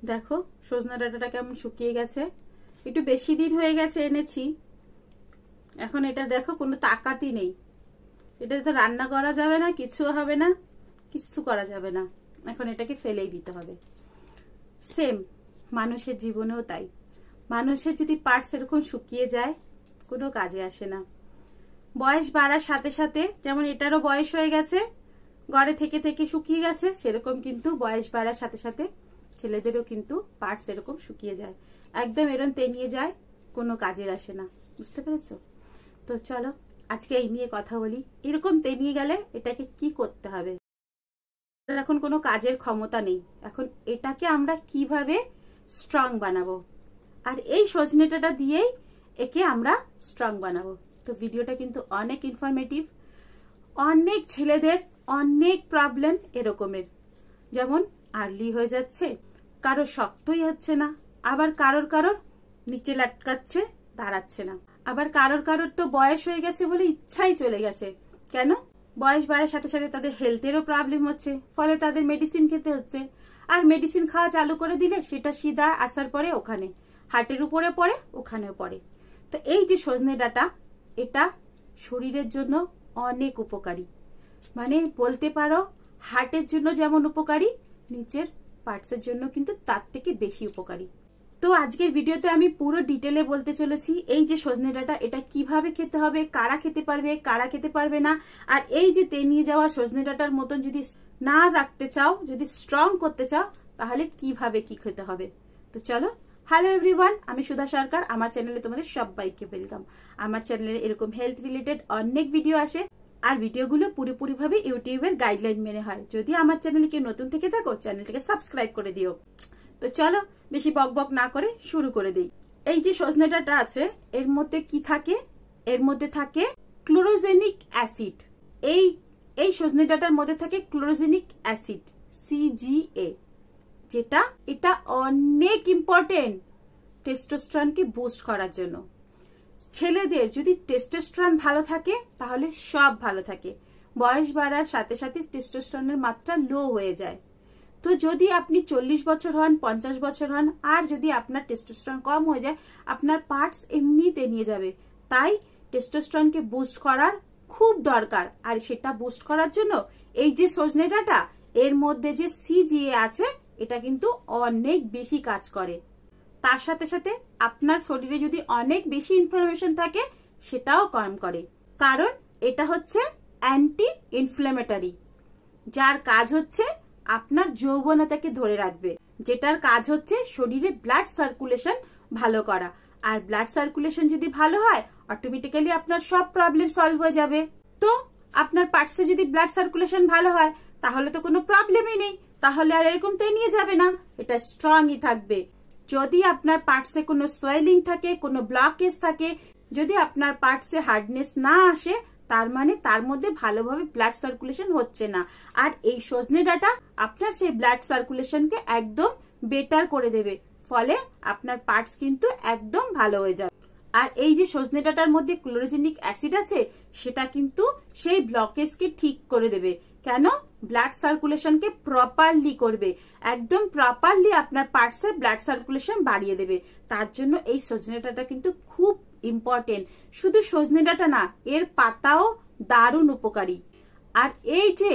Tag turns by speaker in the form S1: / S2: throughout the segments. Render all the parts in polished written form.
S1: দেখো সজনা ডাঁটাটা কেমন শুকিয়ে গেছে, একটু বেশি দিন হয়ে গেছে এনেছি। এখন এটা দেখো কোনো তাকাতই নেই, এটা তো রান্না করা যাবে না, কিছু হবে না, কিচ্ছু করা যাবে না। এখন এটাকে ফেলেই দিতে হবে। সেম মানুষের জীবনেও তাই, মানুষের যদি পার্টস এরকম শুকিয়ে যায় কোনো কাজে আসে না। বয়স বাড়ার সাথে সাথে যেমন এটারও বয়স হয়ে গেছে, ঘরে থেকে থেকে শুকিয়ে গেছে, সেরকম কিন্তু বয়স বাড়ার সাথে সাথে ছেলেদেরও কিন্তু পার্টস এরকম শুকিয়ে যায়, একদম এরকম তেনিয়ে যায়, কোনো কাজের আসে না। বুঝতে পেরেছো? তো চলো আজকে এই নিয়ে কথা বলি। এরকম তেনিয়ে গেলে এটাকে কি করতে হবে? এখন কোনো কাজের ক্ষমতা নেই, এখন এটাকে আমরা কিভাবে স্ট্রং বানাবো, আর এই সজনে ডাঁটা দিয়েই একে আমরা স্ট্রং বানাবো। তো ভিডিওটা কিন্তু অনেক ইনফরমেটিভ। অনেক ছেলেদের অনেক প্রবলেম এরকমের, যেমন আর্লি হয়ে যাচ্ছে, কারো শক্তই হচ্ছে না, আবার কারোর কারোর নিচে লাটকাচ্ছে, দাঁড়াচ্ছে না, আবার কারোর কারোর তো বয়স হয়ে গেছে বলে ইচ্ছাই চলে গেছে। কেন? বয়স বাড়ার সাথে সাথে তাদের হেলথেরও প্রবলেম হচ্ছে, ফলে তাদের মেডিসিন খেতে হচ্ছে। আর মেডিসিন খাওয়া চালু করে দিলে সেটা সিধা আসার পরে ওখানে হার্টের উপরে পড়ে, ওখানেও পড়ে। তো এই যে সজনে ডাঁটা, এটা শরীরের জন্য অনেক উপকারী, মানে বলতে পারো হার্টের জন্য যেমন উপকারী, নিচের পার্টসের জন্য কিন্তু তার থেকে বেশি উপকারী। তো আজকের ভিডিওতে আমি পুরো ডিটেলে বলতে চলেছি এই যে সজনে ডাঁটা, এটা কিভাবে খেতে হবে, কারা খেতে পারবে, কারা খেতে পারবে না, আর এই যে তেনিয়ে যাওয়া সজনে ডাঁটার মতন যদি না রাখতে চাও, যদি স্ট্রং করতে চাও, তাহলে কিভাবে কি খেতে হবে। তো চলো। হ্যালো এভরিওয়ান, আমি সুধা সরকার, আমার চ্যানেলে তোমাদের সবাইকে ওয়েলকাম। আমার চ্যানেলে এরকম হেলথ রিলেটেড অনেক ভিডিও আসে, আর ভিডিওগুলো পুরোপুরি ভাবে ইউটিউবের গাইডলাইন মেনে হয়। যদি আমার চ্যানেলে কেউ নতুন থেকে থাকো, চ্যানেলটাকে সাবস্ক্রাইব করে দিও। তো চলো বেশি বক বক না করে শুরু করে দিই। এই যে সজনে ডাঁটা আছে, এর মধ্যে কি থাকে? এর মধ্যে থাকে ক্লোরোজেনিক অ্যাসিড। এই সজনে ডাঁটার মধ্যে থাকে ক্লোরোজেনিক অ্যাসিড, CGA, যেটা এটা অনেক ইম্পর্টেন্ট টেস্টোস্টেরনকে বুস্ট করার জন্য। ছেলেদের যদি টেস্টোস্টেরন ভালো থাকে তাহলে সব ভালো থাকে। বয়স বাড়ার সাথে সাথে টেস্টোস্টেরনের মাত্রা লো হয়ে যায়। তো যদি আপনি 40 বছর হন, 50 বছর হন, আর যদি আপনার টেস্টোস্টেরন কম হয়ে যায়, আপনার পার্টস এমনিতে নিয়ে যাবে। তাই টেস্টোস্টেরনকে বুস্ট করার খুব দরকার। আর সেটা বুস্ট করার জন্য এই যে সজনে ডাঁটা, এর মধ্যে যে CGA আছে, এটা কিন্তু অনেক বেশি কাজ করে। তার সাথে সাথে আপনার শরীরে যদি অনেক বেশি ইনফ্লামেশন থাকে, সেটাও কম করে। কারণ এটা হচ্ছে অ্যান্টি ইনফ্ল্যামেটরি, যার কাজ হচ্ছে আপনার যৌবনতাকে ধরে রাখবে, যেটার কাজ হচ্ছে শরীরে ব্লাড সার্কুলেশন ভালো করা। আর ব্লাড সার্কুলেশন যদি ভালো হয়, অটোমেটিক্যালি আপনার সব প্রবলেম সলভ হয়ে যাবে। তো আপনার পার্টসে যদি ব্লাড সার্কুলেশন ভালো হয়, তাহলে তো কোনো প্রবলেমই নেই, তাহলে আর এরকম তেনিয়ে যাবে না, এটা স্ট্রংই থাকবে। যদি আপনার পার্টসে কোনো সোয়েলিং থাকে, কোনো ব্লকেজ থাকে, যদি আপনার পার্টসে হার্ডনেস না আসে, তার মানে তার মধ্যে ভালোভাবে ব্লাড সার্কুলেশন হচ্ছে না। আর এই সজনে ডাঁটা আপনার সেই ব্লাড সার্কুলেশনকে একদম বেটার করে দেবে, ফলে আপনার পার্টস কিন্তু একদম ভালো হয়ে যাবে। আর এই যে সজনে ডাঁটার মধ্যে ক্লোরোজেনিক অ্যাসিড আছে, সেটা কিন্তু সেই ব্লকেজকে ঠিক করে দেবে। কেন? ব্লাড সার্কুলেশনকে প্রপারলি করবে, একদম প্রপারলি আপনার পার্টসে ব্লাড সার্কুলেশন বাড়িয়ে দেবে। তার জন্য এই সজনে ডাঁটা কিন্তু খুব ইম্পর্টেন্ট। শুধু সজনে ডাঁটা না, এর পাতাও দারুণ উপকারী। আর এই যে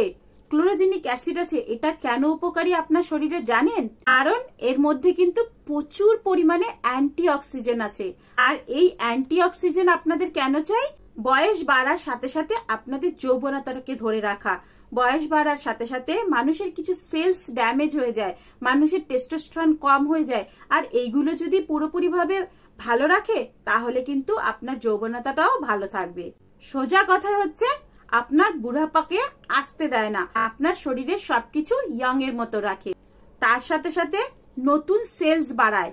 S1: ক্লোরোজেনিক অ্যাসিড আছে, এটা কেন উপকারী আপনার শরীরে জানেন? কারণ এর মধ্যে কিন্তু প্রচুর পরিমাণে অ্যান্টিঅক্সিজেন আছে। আর এই অ্যান্টিঅক্সিজেন আপনাদের কেন চাই? বয়স বাড়ার সাথে সাথে আপনাদের যৌবনতাকে ধরে রাখা। বয়স বাড়ার সাথে সাথে মানুষের কিছু সেলস ড্যামেজ হয়ে যায়, মানুষের টেস্টোস্টেরন কম হয়ে যায়। আর এইগুলো যদি পুরোপুরি ভাবে ভালো রাখে, তাহলে কিন্তু আপনার যৌবনতাটাও ভালো থাকবে। সোজা কথাই হচ্ছে আপনার বুড়াপাকে আসতে দেয় না, আপনার শরীরে সবকিছু ইয়ং এর মতো রাখে। তার সাথে সাথে নতুন সেলস বাড়ায়,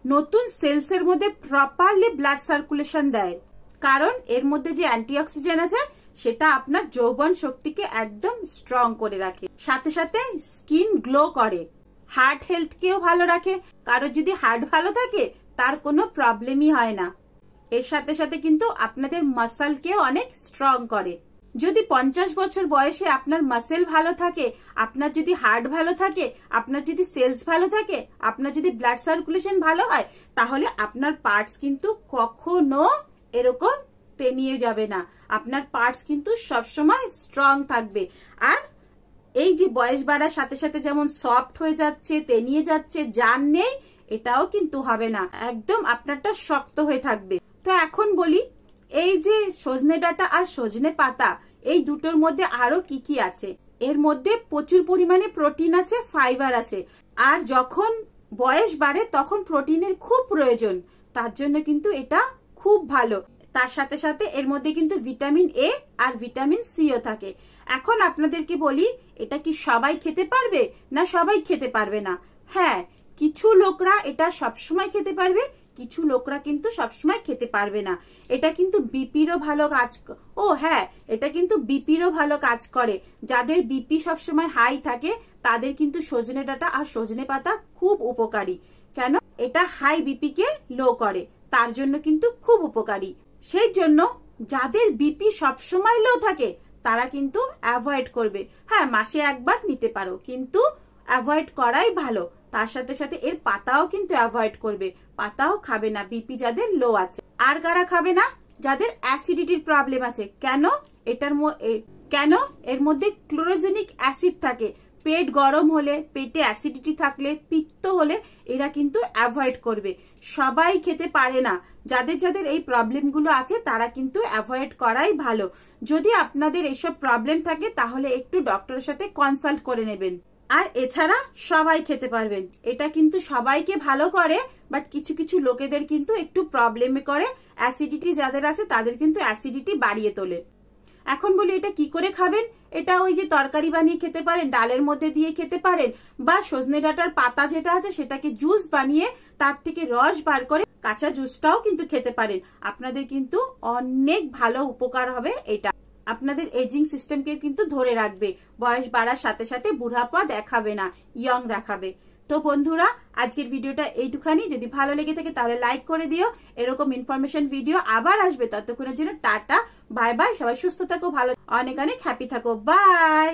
S1: নতুন সেলস এর মধ্যে প্রপারলি ব্লাড সার্কুলেশন দেয়। কারণ এর মধ্যে যে অ্যান্টিঅক্সিডেন্ট আছে, সেটা আপনার যৌবন শক্তিকে একদম স্ট্রং করে রাখে। সাথে সাথে স্কিন গ্লো করে, হার্ট হেলথকেও ভালো রাখে। কারণ যদি হার্ট ভালো থাকে, তার কোনো প্রবলেমই হয় না। এর সাথে সাথে কিন্তু আপনাদের মাসলকেও অনেক স্ট্রং করে। যদি 50 বছর বয়সে আপনার মাসেল ভালো থাকে, আপনার যদি হার্ট ভালো থাকে, আপনার যদি সেলস ভালো থাকে, আপনার যদি ব্লাড সার্কুলেশন ভালো হয়, তাহলে আপনার পার্টস কিন্তু কখনো এরকম তেনিয়ে যাবে না। আপনার পার্টস কিন্তু সবসময় স্ট্রং থাকবে। আর এই যে বয়স বাড়ার সাথে সাথে যেমন সফট হয়ে যাচ্ছে, তেনিয়ে যাচ্ছে, জান নেই, এটাও কিন্তু হবে না। একদম আপনারটা শক্ত হয়ে থাকবে। তো এখন বলি, এই যে সজনে ডাঁটা আর সজনে পাতা, এই দুটোর মধ্যে আরো কি কি আছে। এর মধ্যে প্রচুর পরিমাণে প্রোটিন আছে, ফাইবার আছে। আর যখন বয়স বাড়ে তখন প্রোটিনের খুব প্রয়োজন, তার জন্য কিন্তু এটা খুব ভালো। তার সাথে সাথে এর মধ্যে কিন্তু ভিটামিন এ আর ভিটামিন সিও থাকে। এখন আপনাদেরকে বলি, এটা কি সবাই খেতে পারবে না সবাই খেতে পারবে না? হ্যাঁ, কিছু লোকরা এটা সবসময় খেতে পারবে, কিছু লোকরা কিন্তু সবসময় খেতে পারবে না। এটা কিন্তু বিপিরও ভালো কাজ, ও হ্যাঁ, এটা কিন্তু বিপিরও ভালো কাজ করে। যাদের বিপি সবসময় হাই থাকে তাদের কিন্তু সজনে ডাঁটা আর সজনে পাতা খুব উপকারী। কেন? এটা হাই বিপি কে লো করে, তার জন্য কিন্তু খুব উপকারী। সেই জন্য যাদের বিপি সবসময় লো থাকে তারা কিন্তু অ্যাভয়েড করবে। হ্যাঁ, মাসে একবার নিতে পারো, কিন্তু অ্যাভয়েড করাই ভালো। তার সাথে সাথে এর পাতাও কিন্তু অ্যাভয়েড করবে, পাতাও খাবে না বিপি যাদের লো আছে। আর কারা খাবে না? যাদের অ্যাসিডিটির প্রবলেম আছে। কেন? এর মধ্যে ক্লোরোজেনিক অ্যাসিড থাকে। পেট গরম হলে, পেটে অ্যাসিডিটি থাকলে, পিত্ত হলে এরা কিন্তু অ্যাভয়েড করবে। সবাই খেতে পারে না। যাদের যাদের এই প্রবলেমগুলো আছে তারা কিন্তু অ্যাভয়েড করাই ভালো। যদি আপনাদের এইসব প্রবলেম থাকে তাহলে একটু ডক্টরের সাথে কনসাল্ট করে নেবেন। আর এছাড়া সবাই খেতে পারবেন। এটা কিন্তু সবাইকে ভালো করে, বাট কিছু কিছু লোকেদের কিন্তু একটু প্রবলেমে করে। অ্যাসিডিটি যাদের আছে তাদের কিন্তু অ্যাসিডিটি বাড়িয়ে তোলে। এখন বলি, এটা কি করে খাবেন? এটা ওই যে তরকারি বানিয়ে খেতে পারেন, ডালের মধ্যে দিয়ে খেতে পারেন, বা সজনে ডাঁটার পাতা যেটা আছে সেটাকে জুস বানিয়ে তার থেকে রস বার করে কাঁচা জুসটাও কিন্তু খেতে পারেন। আপনাদের কিন্তু অনেক ভালো উপকার হবে। এটা আপনাদের এজিং সিস্টেমকে কিন্তু ধরে রাখবে। বয়স বাড়ার সাথে সাথে বুড়াপা দেখাবে না, ইয়ং দেখাবে। তো বন্ধুরা, আজকের ভিডিওটা এইটুখানি। যদি ভালো লেগে থাকে তাহলে লাইক করে দিও। এরকম ইনফরমেশন ভিডিও আবার আসবে। ততক্ষণের জন্য টাটা, বাই বাই। সবাই সুস্থ থাকো, ভালো, অনেক অনেক হ্যাপি থাকো। বাই।